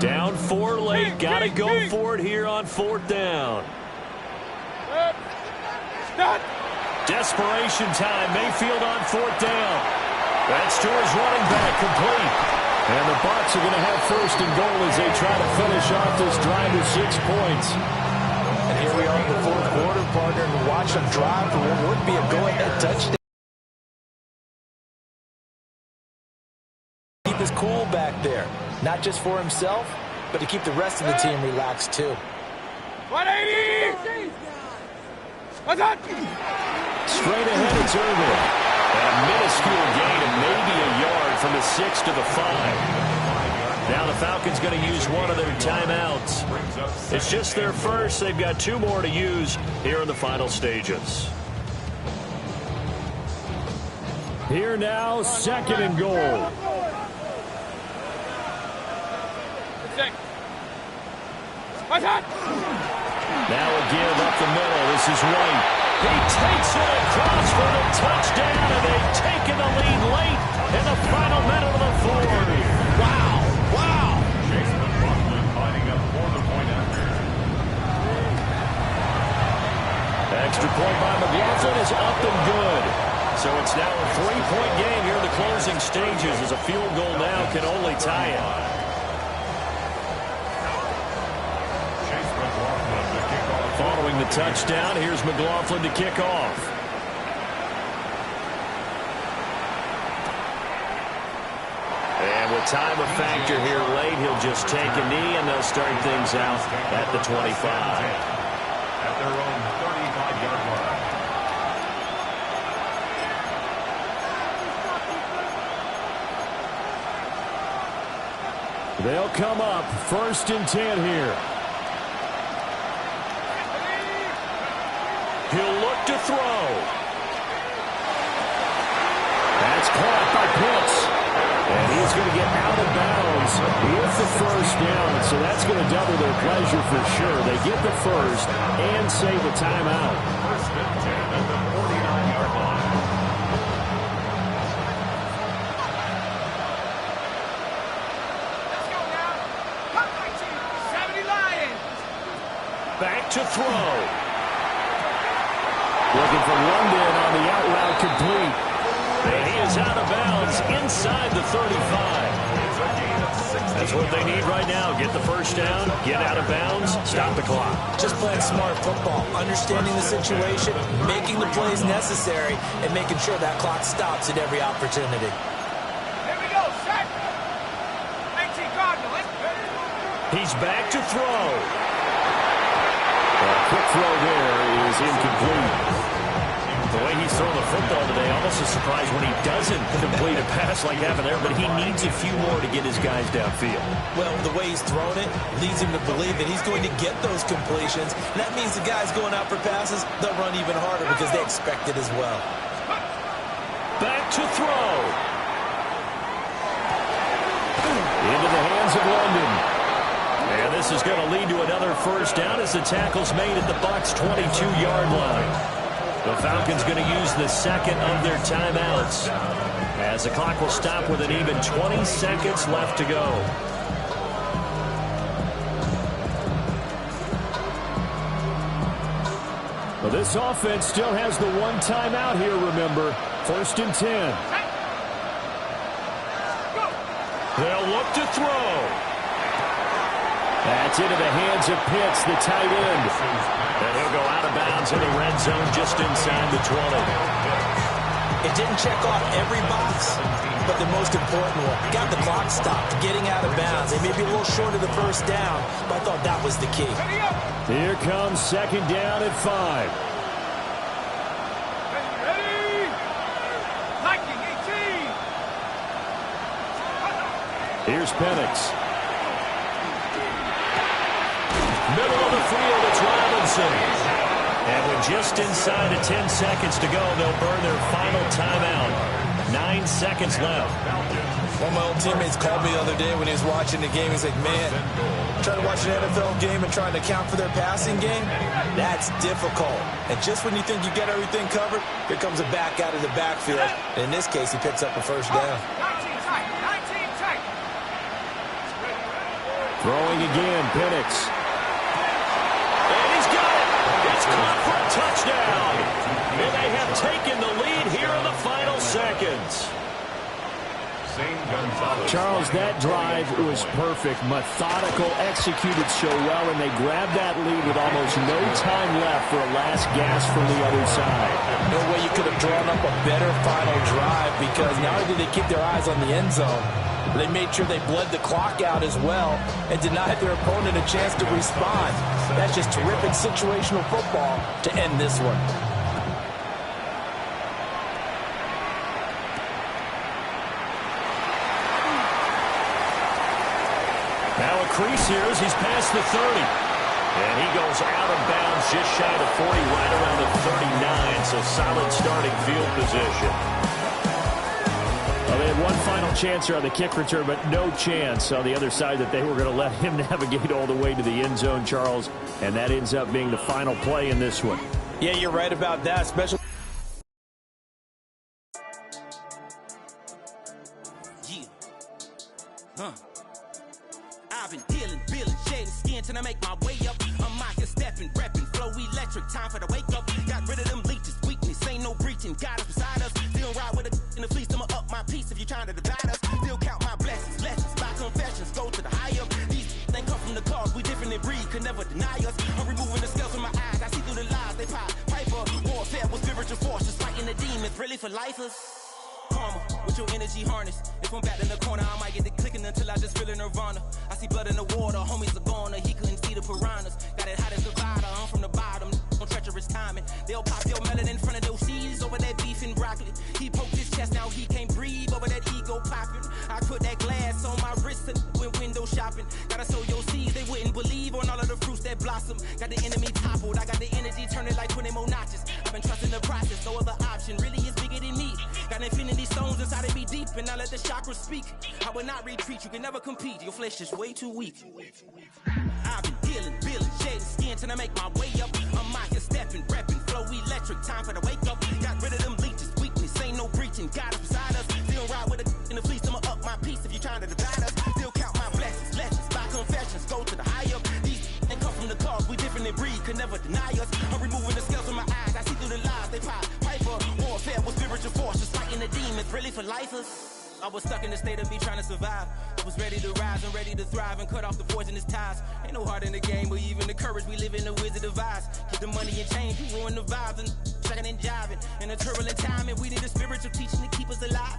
Down 4 late. Got to go for it here on 4th down. Desperation time. Mayfield on 4th down. That's to his running back, complete. And the Bucs are going to have 1st and goal as they try to finish off this drive with 6 points. And here we are in the 4th quarter, partner, and watch them drive for what would be a go-ahead touchdown. Keep his cool back there, not just for himself, but to keep the rest of the team relaxed too. 180! What's up? Straight ahead, it's Irvin. A minuscule gain of maybe a yard from the 6 to the 5. Now the Falcons going to use one of their timeouts. It's just their first. They've got 2 more to use here in the final stages. Here now, 2nd and goal. Now a give up the middle. This is White. He takes it across for the touchdown, and they've taken the lead late in the final minute of the 4th. Wow. Wow. Chase McLaughlin lining up for the point after. Extra point by McLaughlin is up and good. So it's now a 3-point game here in the closing stages as a field goal now can only tie it. Following the touchdown, here's McLaughlin to kick off. And with time a factor here late, he'll just take a knee and they'll start things out at the 25. At their own 35-yard line. They'll come up 1st and 10 here. He'll look to throw. That's caught by Pitts. And he's going to get out of bounds with the 1st down. So that's going to double their pleasure for sure. They get the 1st and save a timeout. 1st and 10 at the 49-yard line. Let's go now. Come my team. 70 Lions. Back to throw. Looking for London on the out route complete. And he is out of bounds inside the 35. That's what they need right now. Get the 1st down, get out of bounds, stop the clock. Just playing smart football, understanding the situation, making the plays necessary, and making sure that clock stops at every opportunity. Here we go, set. 19 Cardinals. He's back to throw. A quick throw there is incomplete. The way he's throwing the football today, almost a surprise when he doesn't complete a pass like having there, but he needs a few more to get his guys downfield. Well, the way he's thrown it leads him to believe that he's going to get those completions. And that means the guys going out for passes, they'll run even harder because they expect it as well. Back to throw. Into the hands of London. And this is going to lead to another 1st down as the tackle's made at the Bucs' 22-yard line. The Falcons going to use the 2nd of their timeouts as the clock will stop with an even 20 seconds left to go. Well, this offense still has the 1 timeout here, remember. 1st and 10. They'll look to throw. That's into the hands of Pitts, the tight end. And he'll go out of bounds in the red zone just inside the 20. It didn't check off every box, but the most important one, got the clock stopped, getting out of bounds. They may be a little short of the 1st down, but I thought that was the key. Here comes 2nd down at 5. Ready? Lightning 18. Here's Penix. Middle of the field, it's Robinson. And with just inside of 10 seconds to go, they'll burn their final timeout. 9 seconds left. One of my old teammates called me the other day when he was watching the game. He's like, man, trying to watch an NFL game and trying to account for their passing game, that's difficult. And just when you think you get everything covered, here comes a back out of the backfield. And in this case, he picks up a 1st down. 19 tight. 19 tight. Throwing again, Penix. And he's got it. It's caught for a touchdown. And they have taken the lead here in the final seconds. Charles, that drive was perfect. Methodical, executed so well, and they grabbed that lead with almost no time left for a last gasp from the other side. No way you could have drawn up a better final drive, because not only did they keep their eyes on the end zone, they made sure they bled the clock out as well and denied their opponent a chance to respond. That's just terrific situational football to end this one. Now a crease here as he's past the 30. And he goes out of bounds just shy of 40, right around the 39. So solid starting field position. Well, they had one final chance here on the kick return, but no chance on the other side that they were going to let him navigate all the way to the end zone, Charles. And that ends up being the final play in this one. Yeah, you're right about that, especially. I've been dealing, shedding skin till I make my way up. I'm mocking, stepping, repping, flow electric. Time for the wake up. Got rid of them leeches, weakness, ain't no breaching. Got us beside us. Still ride with a in the fleece. I'ma up my piece if you trying to divide us. Still count my blessings, lessons, my confessions. Go to the high up. These they come from the cause. We different in breed, could never deny us. I'm removing the scales from my eyes. I see through the lies they pop. Piper, warfare with spiritual forces, fighting the demons. Really for lifers. Karma, with your energy harness. If I'm back in the corner, I might get the clicking until I just feel a nirvana. I see blood in the water, homies are gone, he couldn't see the piranhas. Got it hot as the glider, I'm from the bottom, on treacherous timing. They'll pop your melon in front of those seeds over that beef and broccoli. He poked his chest, now he can't breathe over that ego popping. I put that glass on my wrist and went window shopping. Gotta sow your seeds, they wouldn't believe on all of the fruits that blossom. Got the enemy toppled, I got the energy turning like 20 more notches. I've been trusting the process, no other option really is bigger than me. Got infinity stones inside of me deep, and I let the chakras speak. I will not retreat, you can never compete, your flesh is way too weak. I've been dealing, shedding skin till I make my way up. I'm mocking, stepping, repping, flow electric. Time for the wake up. Got rid of them leeches, weakness, ain't no breaching. Got us beside us. Still ride with a in the fleece. I'ma up my piece if you trying to divide us. Still count my blessings, lessons, my confessions. Go to the high up. These ain't come from the cause. We different in breed, could never deny us. I'm removing the scales from my eyes. I see through the lies they pop. Piper, warfare with spiritual forces, fighting the demons. Really for lifers. I was stuck in the state of me trying to survive. I was ready to rise and ready to thrive and cut off the poisonous ties. Ain't no heart in the game, but even the courage we live in the wizard of Oz. Get the money and change, we ruin the vibes and checking and jiving. In a turbulent time, and we need a spiritual teaching to keep us alive.